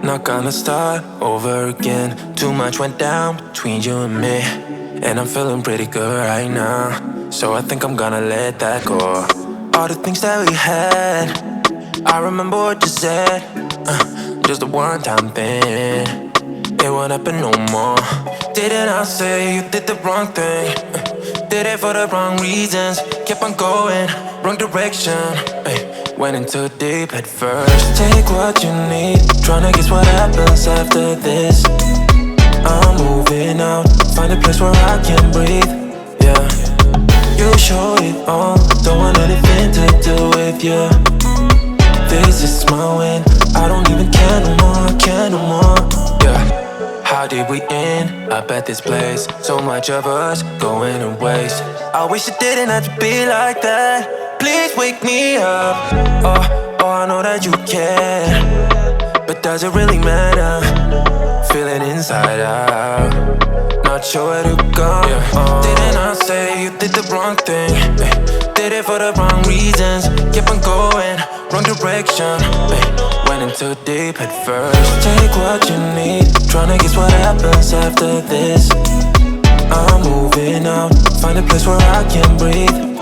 Not gonna start over again. Too much went down between you and me, and I'm feeling pretty good right now. So I think I'm gonna let that go. All the things that we had, I remember what you said, just a one-time thing. It won't happen no more. Didn't I say you did the wrong thing? Did it for the wrong reasons. Kept on going, wrong direction. Went into deep at first. Take what you need. Tryna guess what happens after this. I'm moving out, find a place where I can breathe. Yeah, you show it all. Don't want anything to do with you. This is my win. I don't even care no more, care no more. Yeah. How did we end up at this place? So much of us going to waste. I wish it didn't have to be like that. Please wake me up. Oh, I know that you care, but does it really matter? Feeling inside out, not sure where to go. Didn't I say you did the wrong thing? Did it for the wrong reasons. Kept on going, wrong direction. Went into deep at first. Take what you need. Tryna guess what happens after this. I'm moving out, find a place where I can breathe.